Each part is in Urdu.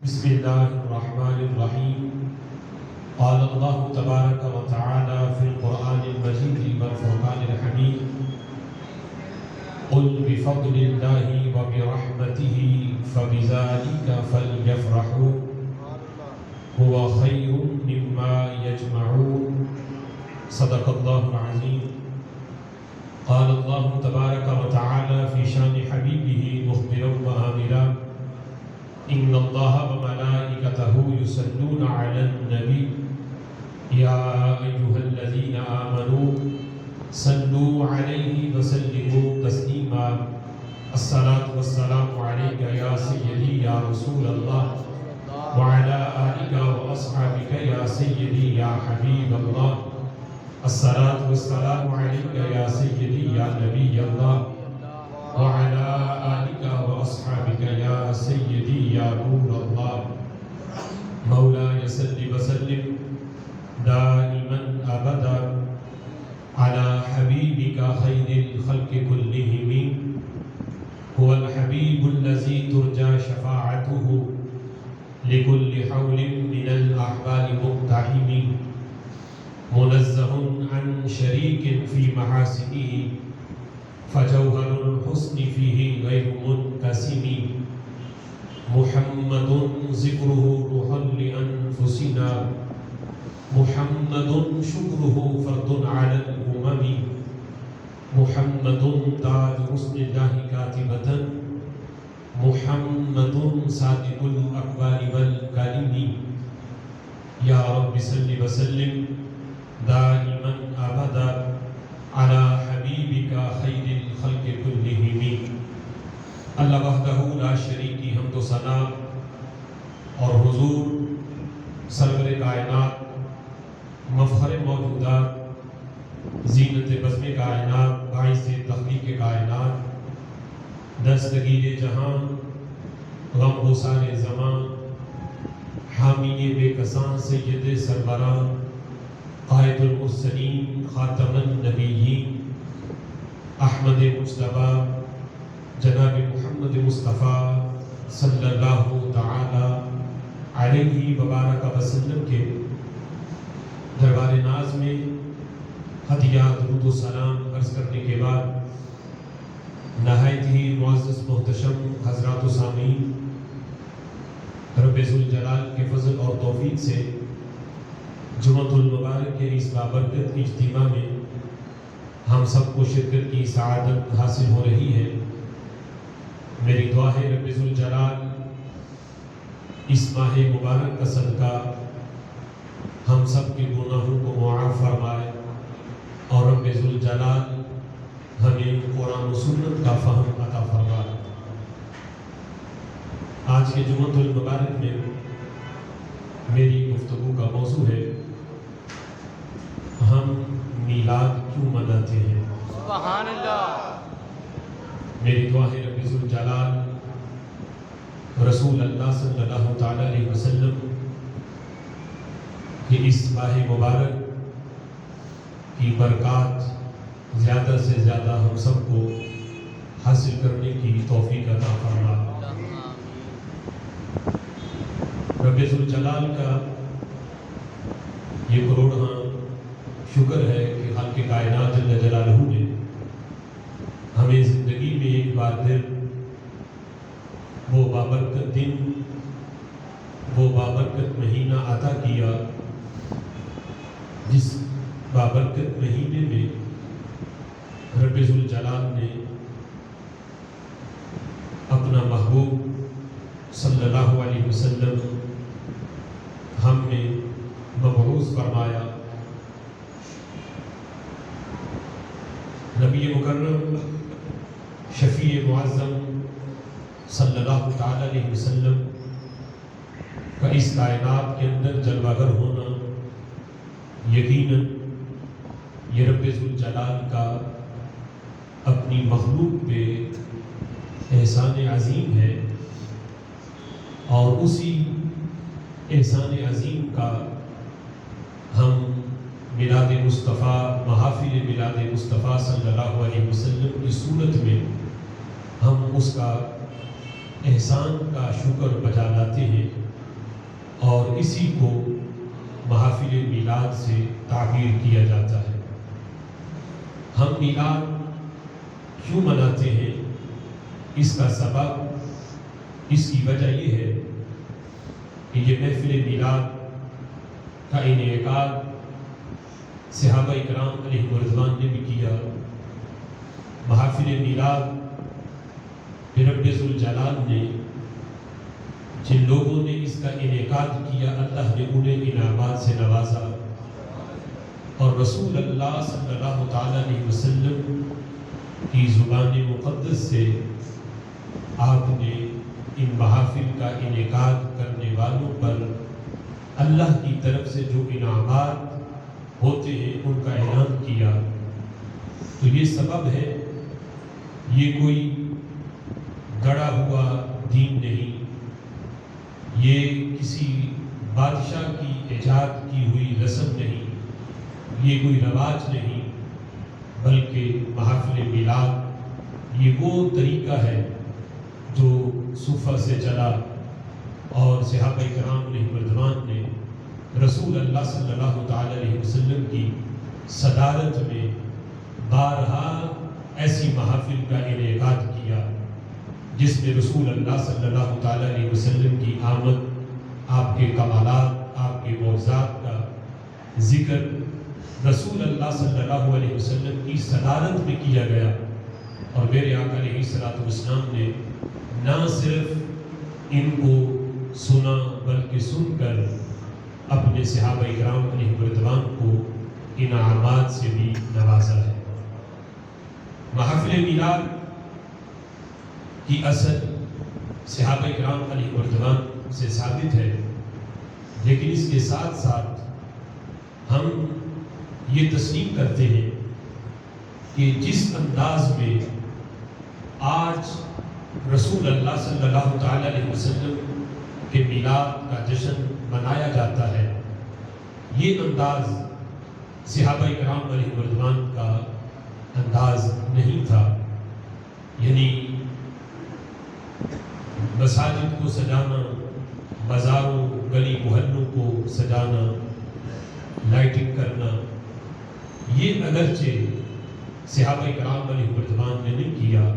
بسم الله الرحمن الرحيم. قال الله تبارك وتعالى في القرآن المجيد والفرقان الحميد: قل بفضل الله وبرحمته فبذلك فليفرحوا هو خير مما يجمعون. صدق الله العظيم. قال الله تبارك وتعالى في شان حبيبه مخبرا وآمرا: إن الله وملائكته يصلون على النبي يا أيها الذين آمنوا صلوا عليه وسلموا تسليما. الصلاة والسلام عليك يا سيدي يا رسول الله وعلى آلك وأصحابك يا سيدي يا حبيب الله. الصلاة والسلام عليك يا سيدي يا نبي الله وعلى آلك وأصحابك يا سيدي يا نور الله. مولاي صل وسلم دائما أبدا على حبيبك خير الخلق كلهم. هو الحبيب الذي ترجى شفاعته لكل حول من الأحوال مقتحم. منزه عن شريك في محاسنه فجوهر الحسن فيه غير منقسم. محمد ذكره روح لأنفسنا محمد شكره فرد على الأمم. محمد تاج حسن الله كاتبة محمد صادق الأقوال والكلم. يا رب صل وسلم دائما أبدا على حبیبک خیر الخلق کلہم. اللہ وحدہ لا شریک کی حمد و ثنا اور حضور سرور کائنات مفخر موجودات زینت بزم کائنات باعث تخلیق کائنات دستگیر جہاں غم گسار زمان حامی بے کساں سید سربراں قائد المرسلین خاتم النبیین احمد مجتبی جناب محمد مصطفیٰ صلی اللہ تعالی علیہ وبارک وسلم کے دربار ناز میں ہدیہ درود و سلام عرض کرنے کے بعد نہایت ہی معزز محتشم حضرات و سامعین، رب ذوالجلال کے فضل اور توفیق سے جمعۃ المبارک کے اس بابرکت اجتماع میں ہم سب کو شرکت کی سعادت حاصل ہو رہی ہے. میری دعا ہے رب ذوالجلال اس ماہ مبارک کا صدقہ ہم سب کے گناہوں کو معاف فرمائے اور رب ذوالجلال ہمیں قرآن و سنت کا فہم عطا فرمائے. آج کے جمعۃ المبارک میں میری گفتگو کا موضوع ہے: ہم میلاد کیوں مناتے ہیں؟ سبحان اللہ. میری دعا ہے رب ذوالجلال رسول اللہ صلی اللہ تعالی علیہ وسلم کہ اس ماہ مبارک کی برکات زیادہ سے زیادہ ہم سب کو حاصل کرنے کی توفیق عطا فرمائے. رب ذوالجلال کا یہ کروڑاں شکر ہے کہ خالق کائنات جل جلالہ نے ہمیں زندگی میں ایک بار پھر وہ بابرکت دن، وہ بابرکت مہینہ عطا کیا جس بابرکت مہینے میں رب ذوالجلال نے اپنا محبوب صلی اللہ علیہ وسلم ہم میں مبعوث فرمایا. نبی مکرم شفیع معظم صلی اللہ تعالی علیہ وسلم کا اس کائنات کے اندر جلوہ گر ہونا یقیناً یہ رب ذوالجلال کا اپنی مخلوق پہ احسان عظیم ہے، اور اسی احسان عظیم کا ہم میلاد مصطفیٰ، محافل میلاد مصطفیٰ صلی اللہ علیہ وسلم کی صورت میں ہم اس کا احسان کا شکر بجا لاتے ہیں، اور اسی کو محافل میلاد سے تعبیر کیا جاتا ہے۔ ہم میلاد کیوں مناتے ہیں؟ اس کا سبب، اس کی وجہ یہ ہے کہ یہ محفل میلاد کا انعقاد صحابہ کرام علیہ رضوان نے بھی کیا۔ محافل میلاد رب ذوالجلال نے جن لوگوں نے اس کا انعقاد کیا، اللہ نے انہیں انعامات سے نوازا، اور رسول اللہ صلی اللہ تعالیٰ علیہ وسلم کی زبان مقدس سے آپ نے ان محافل کا انعقاد کرنے والوں پر اللہ کی طرف سے جو انعامات ہوتے ہیں ان کا اعلان کیا۔ تو یہ سبب ہے، یہ کوئی گڑا ہوا دین نہیں، یہ کسی بادشاہ کی ایجاد کی ہوئی رسم نہیں، یہ کوئی رواج نہیں، بلکہ محافل میلاد یہ وہ طریقہ ہے جو صوفہ سے چلا، اور صحابہ کرام علیہ رضوان نے رسول اللہ صلی اللہ تعالی علیہ وسلم کی صدارت میں بارہا ایسی محافل کا انعقاد کیا، جس میں رسول اللہ صلی اللہ تعالی علیہ وسلم کی آمد، آپ کے کمالات، آپ کے معجزات کا ذکر رسول اللہ صلی اللہ علیہ وسلم کی صدارت میں کیا گیا۔ اور میرے آقا علیہ الصلوۃ والسلام نے نہ صرف ان کو سنا بلکہ سن کر اپنے صحابہ کرام علیہ رضوان کو انعامات سے بھی نوازا ہے۔ محافل میلاد کی اصل صحابہ کرام علیہ رضوان سے ثابت ہے، لیکن اس کے ساتھ ساتھ ہم یہ تسلیم کرتے ہیں کہ جس انداز میں آج رسول اللہ صلی اللہ تعالی علیہ وسلم کے میلاد کا جشن منایا جاتا ہے، یہ انداز صحابہ کرام علیہ رضوان کا انداز نہیں تھا۔ یعنی مساجد کو سجانا، بازاروں گلی محلوں کو سجانا، لائٹنگ کرنا، یہ اگرچہ صحابہ کرام علیہ رضوان نے نہیں کیا،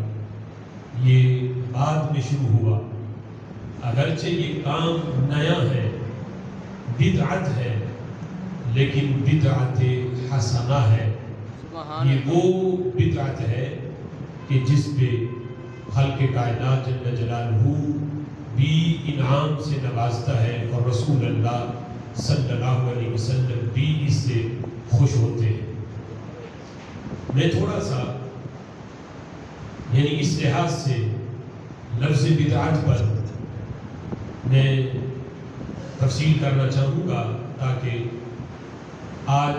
یہ بعد میں شروع ہوا۔ اگرچہ یہ کام نیا ہے، بدعت ہے، لیکن بدعت حسنہ ہے۔ یہ وہ بدعت ہے کہ جس پہ خالق کائنات جل جلالہ بھی انعام سے نوازتا ہے، اور رسول اللہ صلی اللہ علیہ وسلم بھی اس سے خوش ہوتے ہیں۔ میں تھوڑا سا یعنی اس لحاظ سے لفظ بدعت پر میں تفصیل کرنا چاہوں گا، تاکہ آج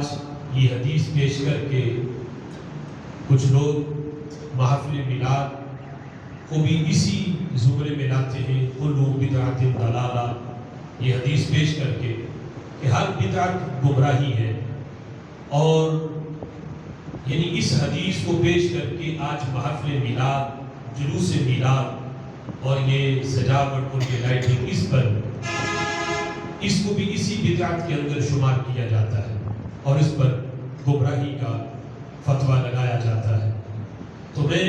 یہ حدیث پیش کر کے کچھ لوگ محافل میلاد کو بھی اسی زمرے میں لاتے ہیں، کل بدعت ضلالہ، یہ حدیث پیش کر کے کہ ہر بدعت گمراہی ہے، اور یعنی اس حدیث کو پیش کر کے آج محافل میلاد، جلوس میلاد اور یہ سجاوٹ اور یہ لائٹنگ، اس کو بھی اسی بدعت کے اندر شمار کیا جاتا ہے، اور اس پر گمراہی کا فتویٰ لگایا جاتا ہے۔ تو میں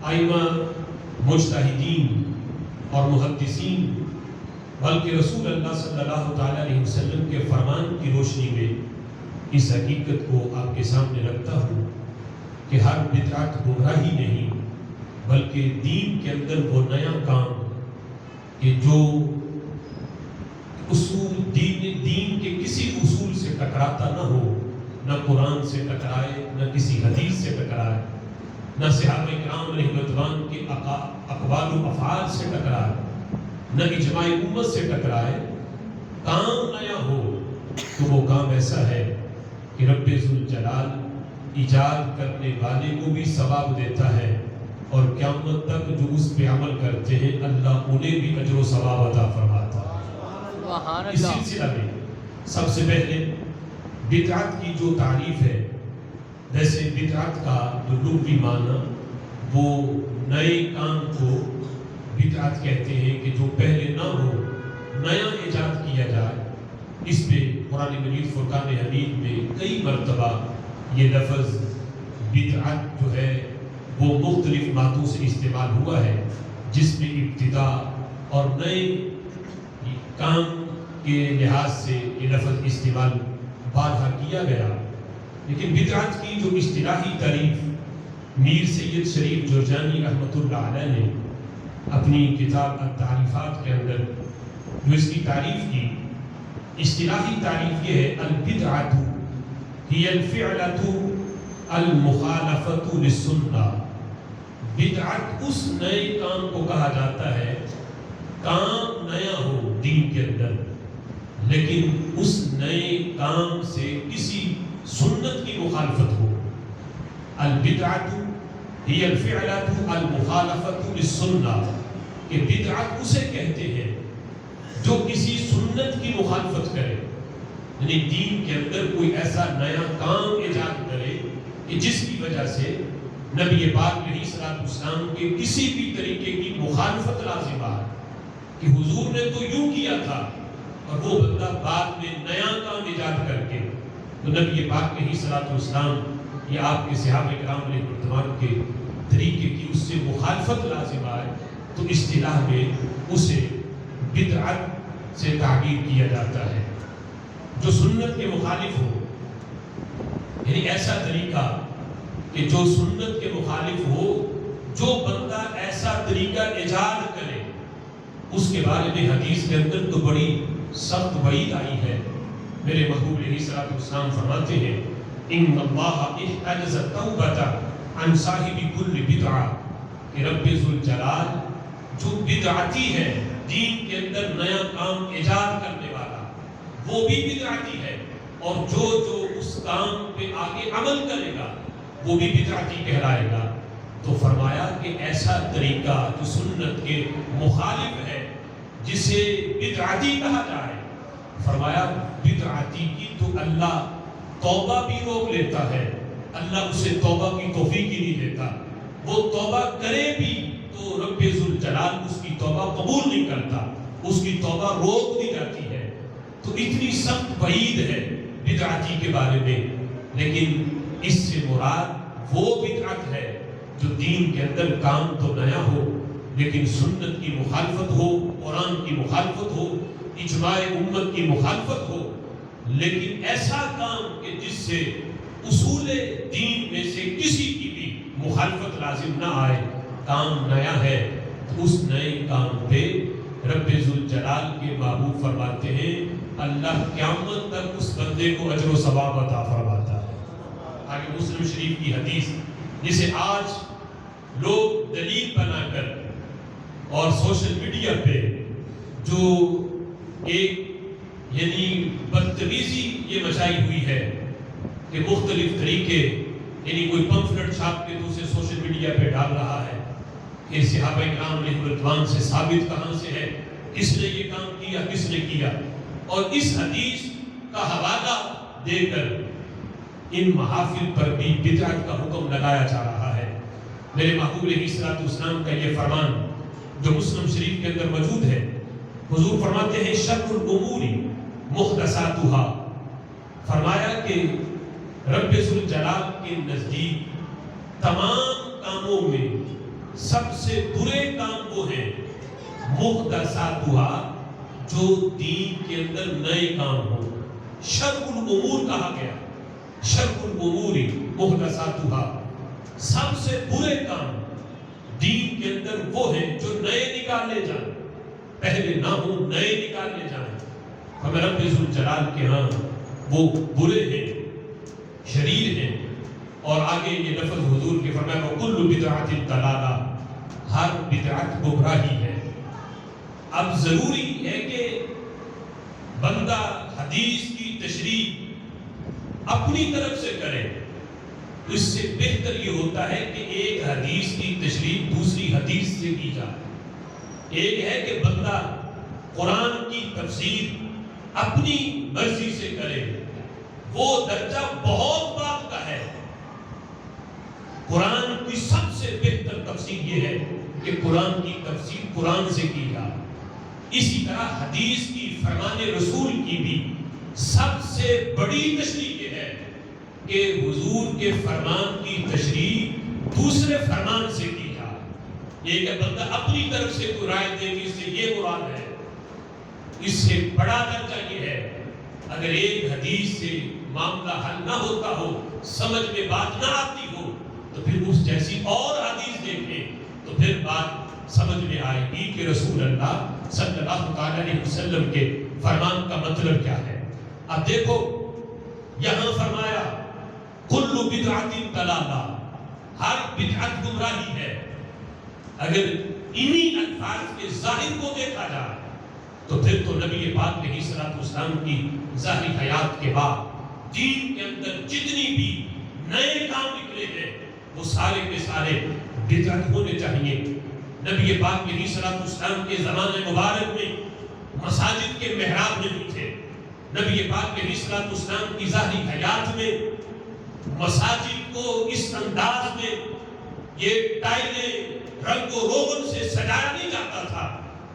ائمہ، مجتہدین اور محدثین، بلکہ رسول اللہ صلی اللہ تعالی علیہ وسلم کے فرمان کی روشنی میں اس حقیقت کو آپ کے سامنے رکھتا ہوں کہ ہر بدعت گمراہی نہیں، بلکہ دین کے اندر وہ نیا کام کہ جو اصول دین کے کسی اصول سے ٹکراتا نہ ہو، نہ قرآن سے ٹکرائے، نہ کسی حدیث سے ٹکرائے، نہ صحابہ کرام علیہ رضوان کے اقوال و افعال سے ٹکرائے، نہ اجماع امت سے ٹکرائے، کام نیا ہو، تو وہ کام ایسا ہے کہ رب ذوالجلال ایجاد کرنے والے کو بھی ثواب دیتا ہے، اور قیامت تک جو اس پہ عمل کرتے ہیں اللہ انہیں بھی اجر و ثواب عطا فرماتا ہے۔ اس سلسلہ میں سب سے پہلے بدعت کی جو تعریف ہے، ویسے بدعت کا جو لغوی معنی وہ نئے کام کو بدعت کہتے ہیں کہ جو پہلے نہ ہو نیا ایجاد کیا جائے. اس پہ قرآن مجید فرقان حمید میں کئی مرتبہ یہ لفظ بدعت جو ہے وہ مختلف باتوں سے استعمال ہوا ہے، جس میں ابتدا اور نئے کام کے لحاظ سے یہ لفظ استعمال بارہا کیا گیا. لیکن بدعت کی جو اصطلاحی تعریف میر سید شریف جرجانی رحمۃ اللہ علیہ نے اپنی کتاب التعریفات کے اندر جو اس کی تعریف کی، اصطلاحی تعریف یہ ہے: البدعۃ ہی الفعلۃ المخالفۃ للسنہ. بدعت اس نئے کام کو کہا جاتا ہے، کام نیا ہو دین کے اندر لیکن اس نئے کام سے کسی سنت کی مخالفت ہو. البدعۃ ہی الفعلۃ المخالفۃ للسنہ، کہ بدعت اسے کہتے ہیں جو کسی سنت کی مخالفت کرے، یعنی دین کے اندر کوئی ایسا نیا کام ایجاد کرے کہ جس کی وجہ سے نبی پاک علیہ الصلوۃ والسلام کے کسی بھی طریقے کی مخالفت لازم آئے کہ حضور نے تو یوں کیا تھا، اور وہ بندہ بعد میں نیا کام ایجاد کر کے تو نبی پاک علیہ الصلوۃ والسلام یا آپ کے صحابہ کرام علیہ الرضوان کے طریقے کی اس سے مخالفت لازم آئے، تو اصطلاح میں اسے بدعت سے تعبیر کیا جاتا ہے جو سنت کے مخالف ہو. یعنی ایسا طریقہ کہ جو سنت کے مخالف ہو، جو بندہ ایسا طریقہ ایجاد کرے اس کے بارے میں حدیث کے اندر تو بڑی سخت وعید آئی ہے. میرے محبوب علیہ الصلوۃ والسلام فرماتے ہیں: ان اللہ احتجز التوبۃ عن صاحب کل بدعہ، کہ رب ذوالجلال جو بدعتی ہے، دین کے اندر نیا کام ایجاد کرنے والا، وہ بھی بدعتی ہے، اور جو اس کام پہ آگے عمل کرے گا وہ بھی بدعتی کہلائے گا. تو فرمایا کہ ایسا طریقہ جو سنت کے مخالف ہے جسے بدعتی کہا جائے، فرمایا بدعتی کی تو اللہ توبہ بھی روک لیتا ہے، اللہ اسے توبہ کی توفیق ہی نہیں دیتا. وہ توبہ کرے بھی تو رب ذوالجلال اس کی توبہ قبول نہیں کرتا، اس کی توبہ روک دی جاتی ہے. تو اتنی سخت وعید ہے بدعتی کے بارے میں. لیکن اس سے مراد وہ بدعت ہے جو دین کے اندر کام تو نیا ہو لیکن سنت کی مخالفت ہو، قرآن کی مخالفت ہو، اجماع امت کی مخالفت ہو، لیکن ایسا کام کہ جس سے اصول دین میں سے کسی کی بھی مخالفت لازم نہ آئے، کام نیا ہے. تو اس نئے کام پہ رب ذوالجلال کے محبوب فرماتے ہیں اللہ قیامت تک اس بندے کو اجر و ثواب عطا فرماتا ہے. آگے مسلم شریف کی حدیث جسے آج لوگ دلیل بنا کر اور سوشل میڈیا پہ جو ایک یعنی بدتمیزی یہ مچائی ہوئی ہے کہ مختلف طریقے، یعنی کوئی پمفلٹ چھاپ کے تو اسے سوشل میڈیا پہ ڈال رہا ہے کہ صحابہ کرام علیہ الرضوان سے ثابت کہاں سے ہے، کس نے یہ کام کیا، کس نے کیا، اور اس حدیث کا حوالہ دے کر ان محافل پر بھی بدعت کا حکم لگایا جا رہا ہے. میرے محبوب علیہ الصلوۃ والسلام کا یہ فرمان جو مسلم شریف کے اندر موجود ہے، حضور فرماتے ہیں شر الامور محدثاتها، فرمایا کہ رب ذوالجلال کے نزدیک تمام کاموں میں سب سے برے کام وہ ہیں محدثاتها، جو دین کے اندر نئے کام ہو. شر الامور کہا گیا، شر الامور محدثاتها، سب سے برے کام دین کے اندر وہ ہیں جو نئے نکالے جائیں، پہلے نہ ہو، نئے نکالے جائیں. ہمیں رب ذوالجلال کے ہاں وہ برے ہیں، شریر ہیں. اور آگے یہ لفظ حضور کے فرمایا وَكُلُّ بِدْعَةٍ ضَلَالَةٍ، ہر بدعت گمراہی ہے. اب ضروری ہے کہ بندہ حدیث کی تشریح اپنی طرف سے کرے. اس سے بہتر یہ ہوتا ہے کہ ایک حدیث کی تشریح دوسری حدیث سے کی جائے. ایک ہے کہ بندہ قرآن کی تفسیر اپنی مرضی سے کرے، وہ درجہ بہت بات کا ہے. قرآن کی سب سے بہتر تفسیر تفسیر یہ ہے کہ قرآن کی تفسیر قرآن سے کی جائے. اسی طرح حدیث کی، فرمان رسول کی بھی سب سے بڑی تشریح یہ ہے کہ حضور کے فرمان کی تشریح دوسرے فرمان سے کی جائے. یہ کہ بندہ اپنی طرف سے کوئی رائے دے کہ اس سے یہ مراد ہے، اس سے بڑا درجہ یہ ہے. اگر ایک حدیث سے معاملہ حل نہ ہوتا ہو، سمجھ میں بات نہ آتی ہو، تو پھر اس جیسی اور حدیث دیکھیں تو پھر بات سمجھ میں آئے گی کہ رسول اللہ صلی اللہ علیہ وسلم کے فرمان کا مطلب کیا ہے. اب دیکھو یہاں فرمایا کل بدعت ضلالہ، ہر بدعت گمراہی ہے. اگر انہی الفاظ کے ظاہر کو دیکھا جائے تو پھر تو نبی پاک علیہ الصلوۃ والسلام کی ظاہری حیات کے بعد دین کے اندر جتنی بھی نئے کام نکلے ہیں وہ سارے کے سارے بدعت ہونے چاہیے. نبی پاک علیہ الصلوۃ والسلام کے زمانے مبارک میں مساجد کے محراب نہیں تھے. نبی پاک علیہ الصلوۃ والسلام کی ظاہری حیات میں مساجد کو اس انداز میں یہ ٹائلیں رنگ و روغن سے سجایا نہیں جاتا تھا،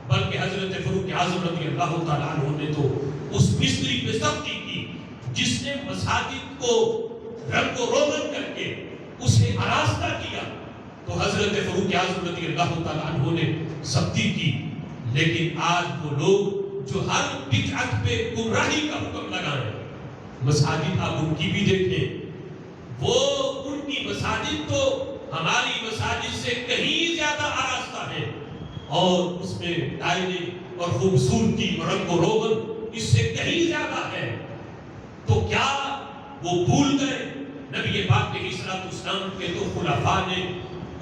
بلکہ حضرت فاروق اعظم رضی اللہ تعالیٰ عنہ نے تو اس مستری پہ سختی کی جس نے مساجد کو رنگ و روغن کر کے اسے آراستہ کیا. تو حضرت فاروق اعظم رضی اللہ تعالیٰ عنہ نے سختی کی. لیکن آج وہ لوگ جو ہر بدعت پہ گمراہی کا حکم لگائیں، مساجد آپ ان کی بھی دیکھیں، وہ ان کی مساجد تو ہماری مساجد سے کہیں زیادہ آراستہ ہے، اور اس میں ٹائلیں اور خوبصورتی اور رنگ و روغن اس سے کہیں زیادہ ہے. تو کیا وہ بھول گئے نبی پاک علیہ الصلوۃ والسلام کے تو خلفاء نے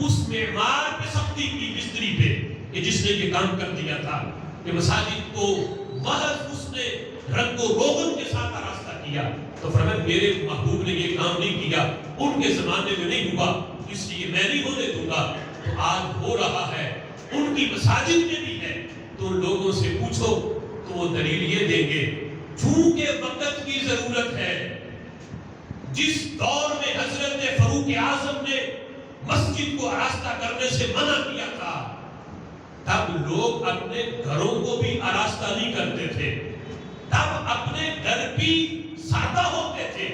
اس معمار پہ سختی کی مستری پہ کہ جس نے یہ کام کر دیا تھا کہ مساجد کو محض اس نے رنگ و روغن کے ساتھ آراستہ کیا. تو فرمایا میرے محبوب نے یہ کام نہیں کیا، ان کے زمانے میں نہیں ہوا، اس لیے میں نہیں ہونے دوں گا. تو آج ہو رہا ہے، ان کی مساجد میں بھی ہے. تو ان لوگوں سے پوچھو تو وہ دلیل یہ دیں گے چونکہ وقت کی ضرورت ہے. جس دور میں حضرت فاروق اعظم نے مسجد کو آراستہ کرنے سے منع کیا تھا، تب لوگ اپنے گھروں کو بھی آراستہ نہیں کرتے تھے، تب اپنے گھر بھی سادہ ہوتے تھے.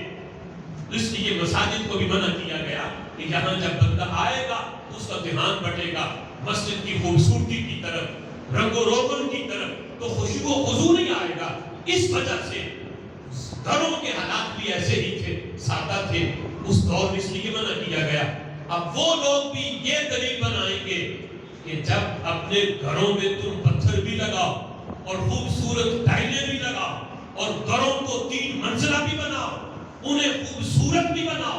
اس لیے مساجد کو بھی منع کیا گیا کہ یہاں جب بندہ آئے گا تو اس کا دھیان بٹے گا مسجد کی خوبصورتی کی طرف، رنگ و روغن کی طرف، تو خوشبو و خضوع نہیں آئے گا. اس وجہ سے گھروں کے حالات بھی ایسے ہی تھے، سادہ تھے اس دور میں، اس لیے منع کیا گیا. اب وہ لوگ بھی یہ دلیل بنائیں گے کہ جب اپنے گھروں میں تم پتھر بھی لگاؤ اور خوبصورت ٹائلیں بھی لگاؤ اور گھروں کو 3 منزلہ بھی بناؤ، انہیں خوبصورت بھی بناؤ،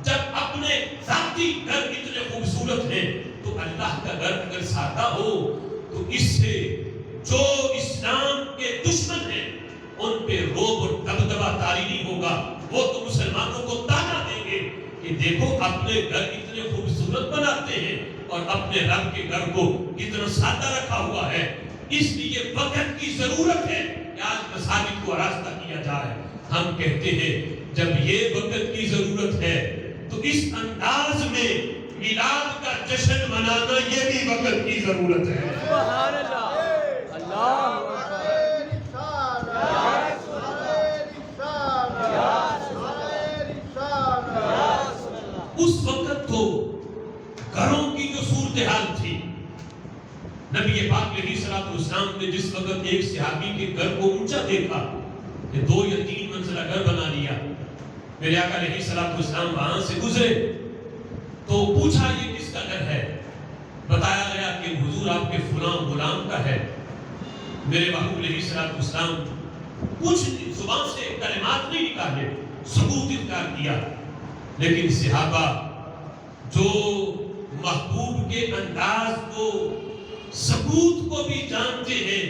جب اپنے ذاتی گھر اتنے خوبصورت ہیں تو اللہ کا گھر اگر سادہ ہو تو اس سے جو اسلام کے دشمن ہیں ان پہ روب اور دبدبہ طاری نہیں ہوگا. وہ تو مسلمانوں کو تانا دیں گے کہ دیکھو اپنے گھر اتنے خوبصورت بناتے ہیں اور اپنے رب کے گھر کو کتنا سادہ رکھا ہوا ہے. اس لیے وقت کی ضرورت ہے کہ آج مساجد کو آراستہ کیا جائے. ہم کہتے ہیں جب یہ وقت کی ضرورت ہے تو اس انداز میں میلاد کا جشن منانا یہ بھی وقت کی ضرورت ہے. سبحان اللہ، اللہ اس وقت تو گھروں کی جو صورتحال تھی، نبی پاک علیہ الصلوۃ والسلام نے جس وقت ایک صحابی کے گھر کو اونچا دیکھا کہ 2 یا 3 منزلہ گھر بنا لیا، میرے آقا علیہ الصلوۃ والسلام وہاں سے گزرے تو پوچھا یہ کس کا گھر ہے؟ بتایا گیا کہ حضور آپ کے فلاں غلام کا ہے. میرے محبوب علیہ الصلوۃ والسلام کچھ زبان سے کلمات نہیں نکالے، سکوت اختیار کیا. لیکن صحابہ جو محبوب کے انداز کو، سکوت کو بھی جانتے ہیں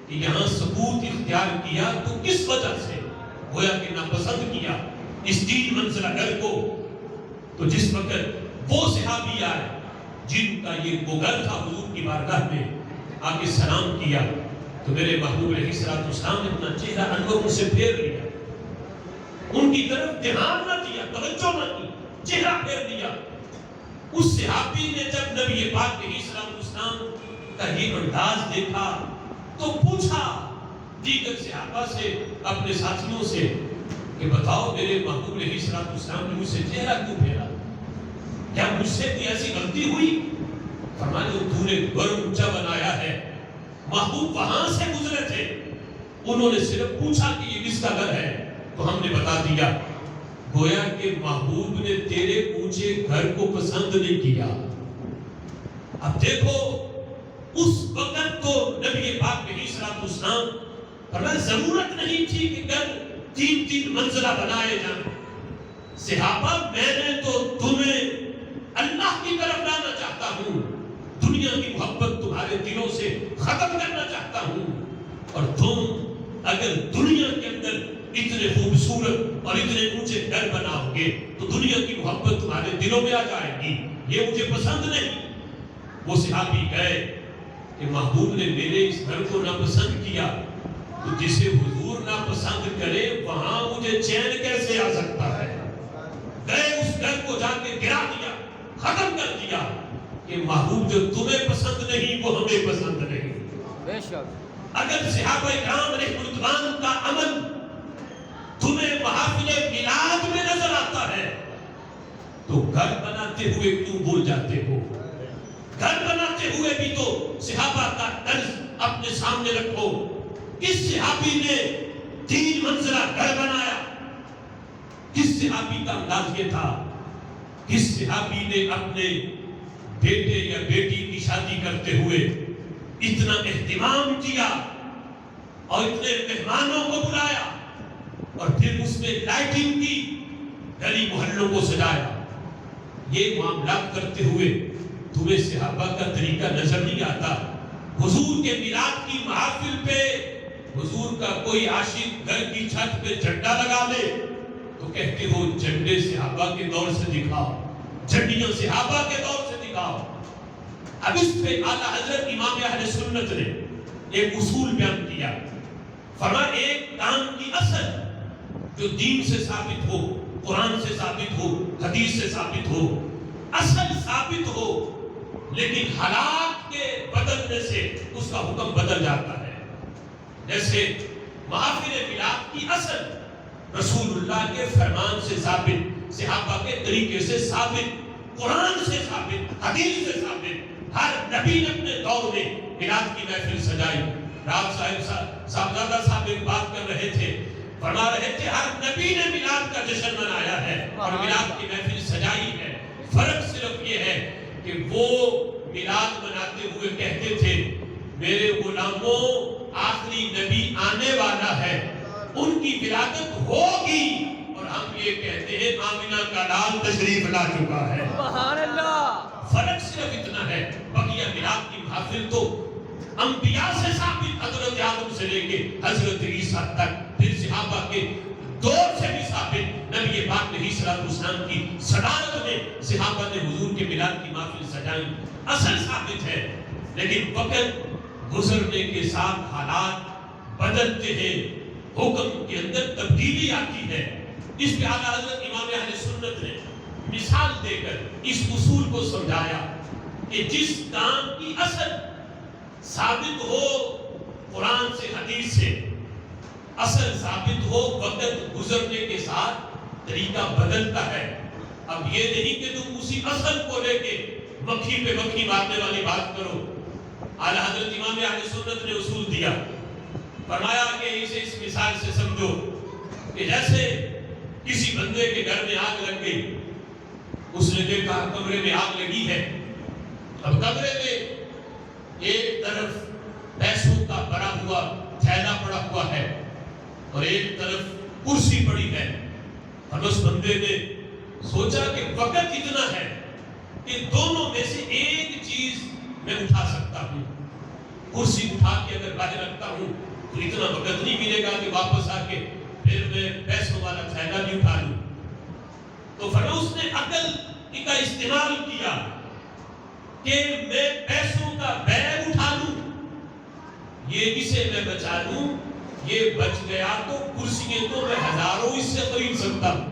کہ یہاں سکوت اختیار کیا تو کس وجہ سے، گویا کہ ناپسند کیا اس 3 منزلہ گھر کو. تو جس وقت وہ صحابی آئے جن کا یہ وہ گھر تھا، حضور کی بارگاہ میں آ کے سلام کیا تو میرے محبوب علیہ الصلوۃ والسلام نے اپنا چہرہ انور سے پھیر لیا، ان کی طرف دھیان نہ دیا، توجہ نہ کی، چہرہ پھیر لیا. اس صحابی نے جب نبی پاک علیہ السلام کا یہ انداز دیکھا تو پوچھا دیگر صحابہ سے، اپنے ساتھیوں سے کہ بتاؤ میرے محبوب علیہ السلام نے مجھ سے چہرہ کیوں پھیرا؟ کیا مجھ سے کوئی ایسی غلطی ہوئی؟ فرمایا تو نے گھر اونچا بنایا ہے، محبوب وہاں سے گزرے تھے، انہوں نے صرف پوچھا کہ یہ کس کا گھر ہے تو ہم نے بتا دیا۔ گویا کہ محبوب نے تیرے اونچے گھر کو پسند نہیں کیا۔ اب دیکھو اس وقت تو نبی پاک علیہ السلام فرمایا ضرورت نہیں تھی کہ گھر 3 منزلہ بنائے جائیں۔ صحابہ میں نے تو تمہیں اللہ کی طرف لانا چاہتا ہوں، دنیا کی محبت تمہارے دلوں سے ختم کرنا چاہتا ہوں، اور تم اگر دنیا کے اندر اتنے خوبصورت اور اتنے اونچے گھر بناؤ گے تو دنیا کی محبت تمہارے دلوں میں آ جائے گی، یہ مجھے پسند نہیں۔ وہ صحابی گئے کہ محبوب نے میرے اس گھر کو ناپسند کیا، تو جسے حضور ناپسند کرے وہاں مجھے چین کیسے آ سکتا ہے؟ گئے اس گھر کو جا کے گرا دیا، ختم کر دیا کہ محبوب جو تمہیں پسند نہیں وہ ہمیں پسند نہیں۔ بے شک اگر صحابہ کرام علیہ رضوان کا عمل تمہیں محافل میلاد میں نظر آتا ہے تو گھر بناتے ہوئے کیوں بھول جاتے ہو؟ گھر بناتے ہوئے بھی تو صحابہ کا طرز اپنے سامنے رکھو۔ کس صحابی نے 3 منزلہ گھر بنایا؟ کس صحابی کا انداز یہ تھا؟ کس صحابی نے اپنے بیٹے یا بیٹی کی شادی کرتے ہوئے اتنا اہتمام کیا اور اتنے مہمانوں کو بلایا اور پھر اس میں لائٹنگ کی، گلی محلوں کو سجایا؟ یہ معاملات کرتے ہوئے تمہیں صحابہ کا طریقہ نظر نہیں آتا؟ حضور کے میلاد کی محافل پہ حضور کا کوئی عاشق گھر کی چھت پہ جھنڈا لگا لے تو کہتے ہو جھنڈے صحابہ کے دور سے دکھاؤ، جھنڈیاں صحابہ کے دور سے دکھاؤ۔ اب اس پہ اعلیٰ حضرت امام اہل سنت نے ایک اصول بیان کیا، فرمایا ایک کام کی اصل جو دین سے ثابت ہو، قرآن سے ثابت ہو، حدیث سے ثابت ہو، اصل ثابت ہو، لیکن حالات کے بدلنے سے اس کا حکم بدل جاتا ہے۔ جیسے محافل میلاد کی اصل رسول اللہ کے فرمان سے ثابت، صحابہ کے طریقے سے ثابت، قرآن سے ثابت، حدیث سے ثابت۔ ہر نبی نے اپنے دور میں میلاد کی محفل سجائی۔ رات صاحبزادہ صاحب ایک بات کر رہے تھے، فرما رہے تھے ہر نبی نے میلاد کا جشن منایا ہے اور میلاد کی محفل سجائی ہے، فرق صرف یہ ہے کہ وہ میلاد مناتے ہوئے کہتے تھے میرے غلاموں آخری نبی آنے والا ہے، ان کی ولادت ہوگی، اور ہم یہ کہتے ہیں آمینہ کا لال تشریف لا چکا ہے۔ سبحان اللہ۔ فرق صرف اتنا ہے، بقیہ میلاد کی محفل تو انبیاء سے ثابت، حضرت آدم سے لے کے حضرت عیسیٰ تک، پھر صحابہ کے دور سے بھی ثابت، نبی پاک علیہ السلام کی صدارت میں صحابہ نے حضور کے میلاد کی محفل سجائی، اصل ثابت ہے۔ لیکن وقت گزرنے کے ساتھ حالات بدلتے ہیں، حکم کے اندر تبدیلی آتی ہے۔ اس پہ اعلیٰ حضرت امام اہل سنت نے مثال دے کر اس اصول کو سمجھایا کہ جس کام کی اصل ثابت ہو قرآن سے، حدیث سے، اصل ثابت ہو، وقت گزرنے کے ساتھ طریقہ بدلتا ہے۔ اب یہ نہیں کہ تم اسی اصل کو لے کے مکھی پہ مکھی مارنے والی بات کرو۔ اعلیٰ حضرت امام اہل سنت نے اصول دیا، فرمایا کہ اسے اس مثال سے سمجھو کہ جیسے کسی بندے کے گھر میں آگ لگ گئی، اس نے دیکھا کمرے میں آگ لگی ہے، اب کمرے میں ایک طرف پیسوں کا بھرا ہوا تھیلا پڑا ہوا ہے اور ایک طرف کرسی پڑی ہے، اور اس بندے نے سوچا کہ وقت اتنا ہے کہ دونوں میں سے ایک چیز میں اٹھا سکتا ہوں، کرسی اٹھا کے اگر باہر رکھتا ہوں تو اتنا وقت نہیں ملے گا کہ واپس آ کے پھر میں پیسوں والا تھیلا بھی اٹھا لوں۔ تو فرمایا اس نے عقل کا استعمال کیا کہ میں پیسوں کا بیگ اٹھا لوں، یہ اسے میں بچا لوں، یہ بچ گیا تو کرسیاں تو میں ہزاروں اس سے خرید سکتا ہوں،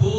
2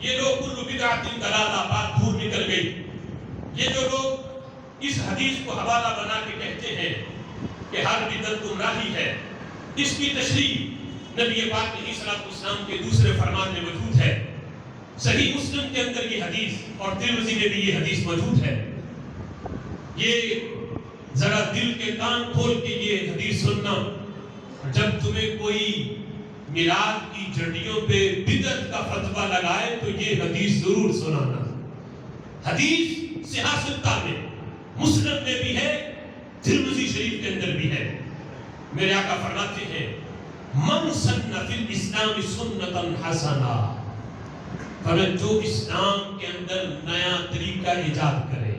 یہ لوگ کل بدعت ضلالہ، بات دور نکل گئی. یہ جو لوگ اس حدیث کو حوالہ بنا کے کہتے ہیں کہ ہر بدعت گمراہی ہے، اس کی تشریح نبی پاک علیہ السلام کے دوسرے فرمان میں موجود ہے. صحیح مسلم کے اندر یہ حدیث اور ترمذی میں بھی یہ حدیث موجود ہے. یہ ذرا دل کے کان کھول کے یہ حدیث سننا. جب تمہیں کوئی میلاد کی جھنڈیوں پہ بدعت کا فتویٰ لگائے تو یہ حدیث ضرور سنانا. حدیث صحیح ستہ میں، مسلم میں بھی ہے، ترمذی شریف کے اندر بھی ہے. میرے آقا فرماتے ہیں من سن فی الاسلام سنتا حسنا، جو اسلام کے اندر نیا طریقہ ایجاد کرے.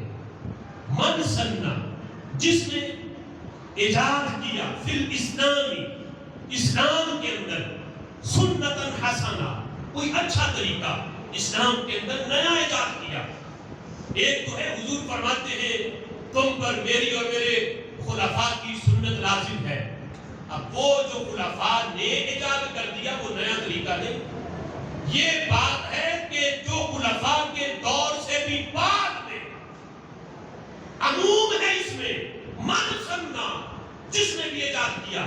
من سنہ، جس نے ایجاد کیا، فی الاسلامی، اسلام کے اندر، سنتا حسنا، کوئی اچھا طریقہ اسلام کے اندر نیا ایجاد کیا. ایک تو ہے حضور فرماتے ہیں تم پر میری اور میرے خلفاء کی سنت لازم ہے. اب وہ جو خلفاء نے ایجاد کر دیا وہ نیا طریقہ نہیں. یہ بات ہے کہ جو خلفاء کے دور سے بھی بعد میں عموم ہے اس میں، من سننا، جس نے بھی ایجاد کیا،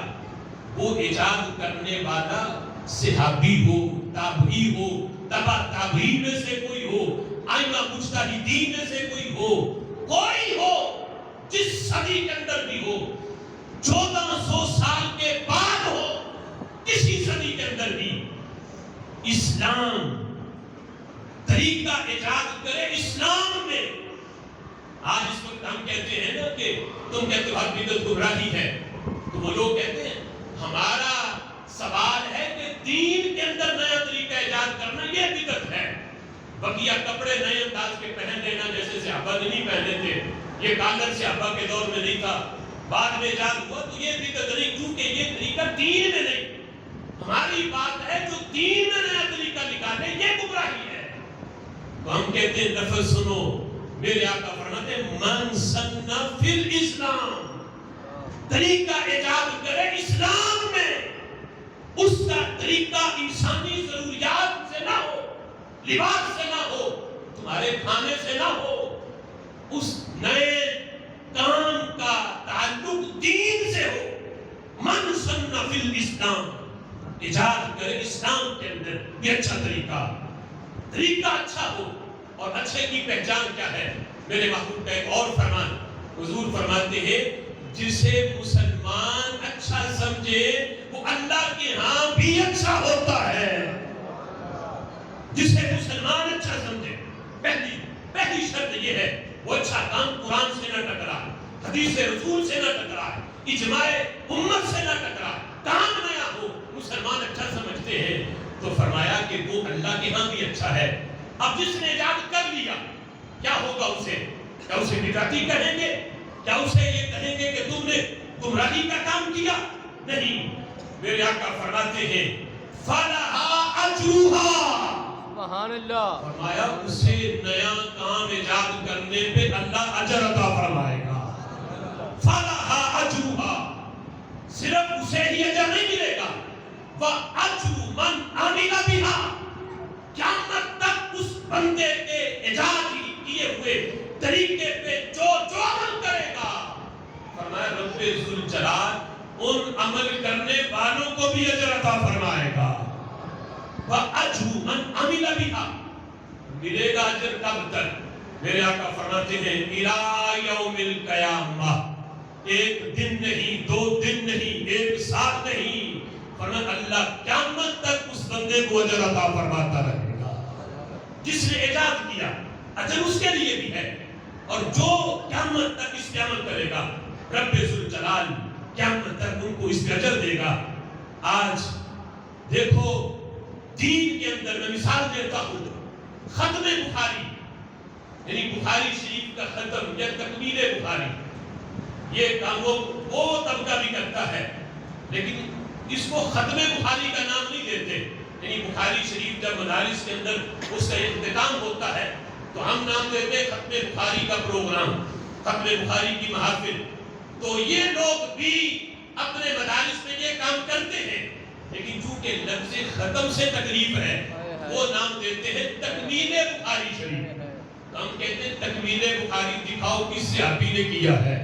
وہ ایجاد کرنے والا صحابی ہو، تابعی ہو، تبع تابعین میں سے کوئی ہو، ائمہ مجتہدین میں سے کوئی ہو، کوئی ہو، جس صدی کے اندر بھی ہو، 1400 سال کے بعد ہو، کسی صدی کے اندر بھی اسلام طریقہ ایجاد کرے اسلام میں. آج اس وقت ہم کہتے ہیں نا کہ تم کہتے ہو ہر بدعت گمراہی ہے، تو وہ لوگ کہتے ہیں ہمارا سوال ہے کہ دین کے اندر نیا طریقہ ایجاد کرنا یہ بدعت ہے. بقیہ کپڑے نئے انداز کے پہن لینا جیسے صحابہ نے نہیں پہنے تھے، یہ کالر صحابہ کے دور میں نہیں تھا، بعد میں ایجاد ہوا، تو یہ بدعت نہیں، کیونکہ یہ طریقہ دین میں نہیں. ہماری بات ہے جو دین میں نیا طریقہ نکالے یہ گمراہی ہے. تو ہم کہتے ہیں لفظ سنو، میرے آقا فرماتے ہیں من سن فی الاسلام، طریقہ ایجاد کرے اسلام میں، اس کا طریقہ انسانی ضروریات سے نہ ہو، لباس سے نہ ہو، تمہارے کھانے سے نہ ہو، اس نئے کام کا تعلق دین سے ہو. من سن فی الاسلام، ایجاد کرے اسلام کے اندر یہ اچھا طریقہ اچھا ہو. اور اچھے کی پہچان کیا ہے؟ میرے محبوب کا ایک اور فرمان، حضور فرماتے ہیں جسے مسلمان اچھا سمجھے وہ اللہ کے ہاں بھی اچھا ہوتا ہے. جسے مسلمان اچھا سمجھے، پہلی شرط یہ ہے وہ اچھا کام قرآن سے نہ ٹکرائے، حدیث رسول سے نہ ٹکرائے، اجماع امت سے نہ ٹکرائے، کام نیا ہو. مسلمان اچھا سمجھتے ہیں تو فرمایا کہ وہ اللہ کے ہاں بھی اچھا ہے. اب جس نے ایجاد کر لیا کیا ہوگا اسے؟ کیا اسے بدعتی کہیں گے؟ کیا اسے یہ کہیں گے کہ تم نے گمراہی کا کام کیا؟ نہیں. میرے آقا فرماتے ہیں فَلَهَا أَجْرُهَا، سبحان اللہ، فرمایا اسے نیا کام ایجاد کرنے پہ اللہ اجر عطا فرمائے گا. فَلَهَا أَجْرُهَا، صرف اسے ہی اجر نہیں ملے گا، وَأَجْرُ مَنْ عَمِلَ بِهَا، قیامت تک اس بندے کے ایجاد کیے ہوئے طریقے پہ جو عمل کرے گا، فرمایا رب ذوالجلال ان عمل کرنے والوں کو بھی اجر عطا فرمائے گا. وَأَجْرُ مَنْ عَمِلَ بِهَا، ملے گا اجر کب تک؟ میرے آقا فرماتے ہیں إِلَى يَوْمِ الْقِيَامَةِ، ایک دن نہیں، 2 دن نہیں، 1 سال نہیں، فرمایا اللہ قیامت تک اس بندے کو اجر عطا فرماتا رہے گا. جس نے ایجاد کیا اجر اس کے لیے بھی ہے، اور جو قیامت تک اس پہ عمل کرے گا رب ذوالجلال قیامت تک ان کو اس پہ اجر دے گا. آج دیکھو دین کے اندر میں مثال دیتا ہوں، ختم بخاری یعنی بخاری شریف کا ختم یا تکمیل بخاری، یہ کام وہ طبقہ بھی کرتا ہے، لیکن اس کو ختم بخاری کا نام نہیں دیتے. یعنی بخاری شریف جب مدارس کے اندر اس کا اختتام ہوتا ہے تو ہم نام دیتے ہیں ختم بخاری کا پروگرام، ختم بخاری کی محافل. تو یہ لوگ بھی اپنے مدارس میں یہ کام کرتے ہیں، لیکن چونکہ لفظ ختم سے تکلیف ہے وہ نام دیتے ہیں تکمیل بخاری شریف. ہم کہتے ہیں تکمیل بخاری دکھاؤ کس صحابی نے کیا ہے.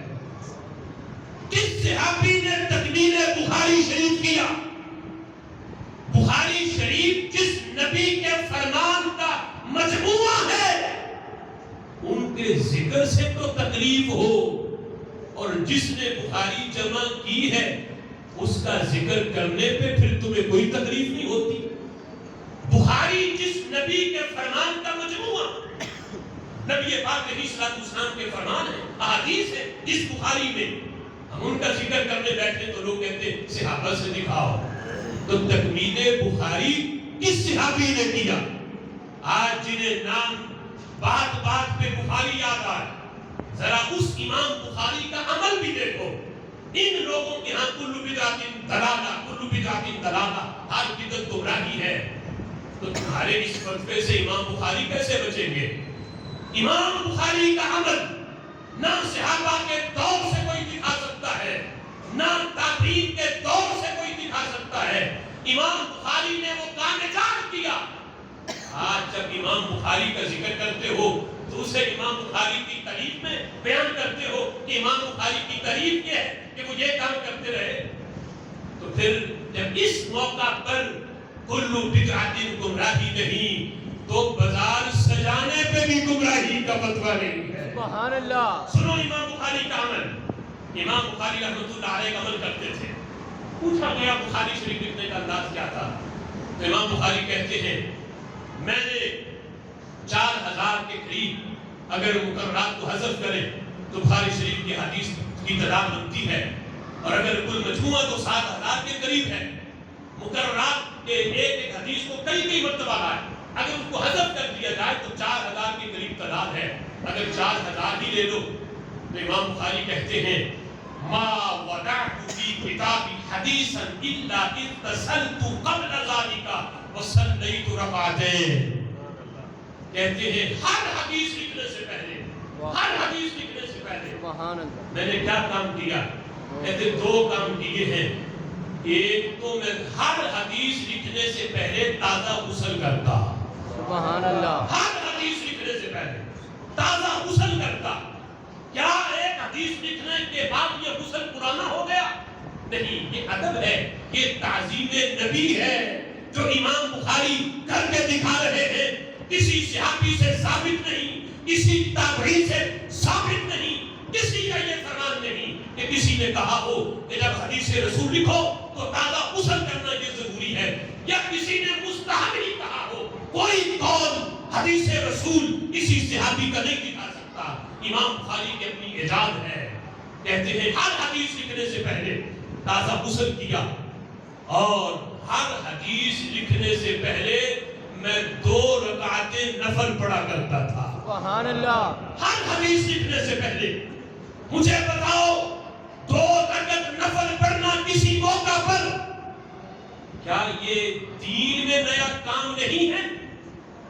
کس صحابی نے تکمیل بخاری شریف کیا؟ بخاری شریف جس نبی کے فرمان کا مجموعہ ہے، ان کے ذکر سے تو تکلیف ہو، اور جس نے بخاری جمع کی ہے اس کا ذکر کرنے پہ پھر تمہیں کوئی تکلیف نہیں ہوتی. بخاری جس نبی کے فرمان کا مجموعہ، نبی پاک علیہ الصلوۃ والسلام کے فرمان ہے، احادیث ہے، جس بخاری میں ہم ان کا ذکر کرنے بیٹھے تو لوگ کہتے ہیں صحابہ سے دکھاؤ. تو تکمیل بخاری کس صحابی نے کیا؟ آج جنہیں نام بات بات پہ بخاری یاد آئے، ذرا اس امام بخاری کا عمل بھی دیکھو. ان لوگوں کے ہاں کل بدعت ضلالہ، کل بدعت ضلالہ، ہر بدعت گمراہی ہے. تو تمہارے اس فتوے سے امام بخاری کیسے بچیں گے؟ امام بخاری کا عمل نہ صحابہ کے دور سے کوئی دکھا سکتا ہے، نہ تابعین کے دور سے کوئی دکھا سکتا ہے. امام بخاری نے وہ کام ایجاد کیا. آج جب امام بخاری کا ذکر کرتے ہو تو اسے امام بخاری کی تعریف میں بیان کرتے ہو کہ امام بخاری کی تعریف یہ ہے کہ وہ یہ کام کرتے رہے. تو پھر جب اس موقع پر کلو بدعت گمراہی نہیں تو بازار سجانے پہ بھی گمراہی کا فتویٰ نہیں ہے. سبحان اللہ. سنو امام بخاری کا عمل. امام بخاری رحمۃ اللہ علیہ کا عمل کرتے تھے. پوچھا گیا بخاری شریف لکھنے کا انداز کیا تھا؟ تو امام بخاری کہتے ہیں میں نے 4000 کے قریب اگر مقررات کو حذف کریں تو بخاری شریف کی حدیث کی تعداد بنتی ہے، اور اگر کل مجموعہ تو 7000 کے قریب ہے. مقررات کے ایک حدیث کو کئی مرتبہ لائے، اگر اس کو حذف کر دیا جائے تو 4000 کے قریب تعداد ہے. اگر 4000 ہی لے لو تو امام بخاری کہتے ہیں ما وضعت فی کتابی حدیثا الا اتصلت قبل ذلك وصلیت رکعتین. کہتے ہیں ہر حدیث لکھنے سے پہلے، ہر حدیث لکھنے سے پہلے سبحان اللہ میں نے کیا کام کیا؟ کہتے 2 کام کیے ہیں. ایک تو میں ہر حدیث لکھنے سے پہلے تازہ غسل کرتا. سبحان اللہ. ہر حدیث لکھنے سے پہلے تازہ غسل کرتا. کیا ایک حدیث لکھنے کے بعد یہ غسل پرانا ہو گیا؟ نہیں، یہ ادب ہے، یہ تعظیم نبی ہے جو امام بخاری کر کے دکھا رہے ہیں. کسی صحابی سے ثابت نہیں، کسی تابعی سے ثابت نہیں، کسی کا یہ فرمان نہیں کہ کسی نے کہا ہو کہ جب حدیث رسول لکھو تو تازہ غسل کرنا یہ ضروری ہے، یا کسی نے مستحب ہی کہا ہو. کوئی قول حدیث رسول کسی صحابی کا نہیں دکھا سکتا. امام بخاری کی اپنی ایجاد ہے. کہتے ہیں ہر حدیث لکھنے سے پہلے تازہ غسل کیا، اور ہر حدیث لکھنے سے پہلے میں 2 رکعتیں نفل پڑھا کرتا تھا. سبحان اللہ. ہر حدیث لکھنے سے پہلے. مجھے بتاؤ 2 رکعت نفل پڑھنا کسی موقع پر کیا یہ دین میں نیا کام نہیں ہے؟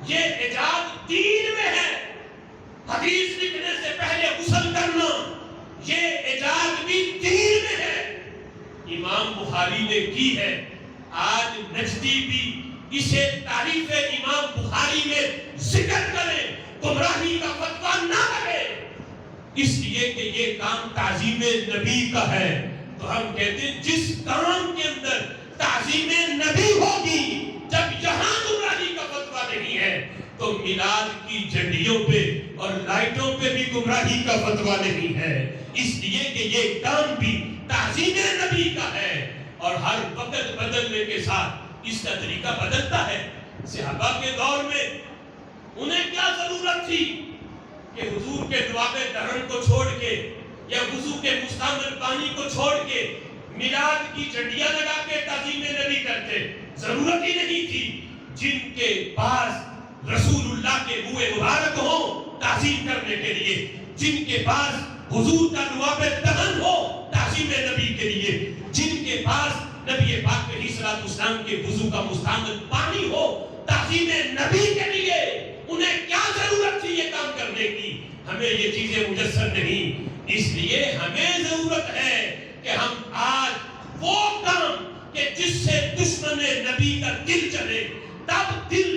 یہ ایجاد دین میں ہے. حدیث لکھنے سے پہلے غسل کرنا یہ ایجاد بھی دین میں ہے. امام بخاری نے کی ہے. آج نجدی بھی اسے تعریف امام بخاری میں ذکر کرے، گمراہی کا فتویٰ نہ کرے، اس لیے کہ یہ کام تعظیم نبی کا ہے. تو ہم کہتے ہیں جس کام کے اندر تعظیم نبی ہوگی، جب یہاں گمراہی کا فتویٰ نہیں ہے تو میلاد کی جھنڈیوں پہ اور لائٹوں پہ بھی گمراہی کا فتویٰ نہیں ہے. اس لیے کہ یہ کام بھی تعظیم نبی کا ہے، اور ہر وقت بدلنے کے ساتھ اس کا طریقہ بدلتا ہے. صحابہ کے دور میں انہیں کیا ضرورت تھی کہ حضور کے دعائے دہن کو چھوڑ کے یا وضو کے مستعمل پانی کو چھوڑ کے میلاد کی جھنڈیاں لگا کے تعظیم نبی کرتے؟ ضرورت ہی نہیں تھی. جن کے پاس رسول اللہ کے منہ مبارک ہو تعظیم کرنے کے لیے، جن کے پاس حضور کا دعائے دہن ہو تعظیم نبی کے لیے، جن کے پاس نبی پاک علیہ الصلوۃ والسلام کے وضو کا مستعمل پانی ہو تعظیم نبی کے لیے، انہیں کیا ضرورت تھی یہ کام کرنے کی؟ ہمیں یہ چیزیں میسر نہیں. اس لیے ہمیں ضرورت ہے کہ ہم آج وہ کام کہ جس سے دشمن نبی کا دل چلے، تب دل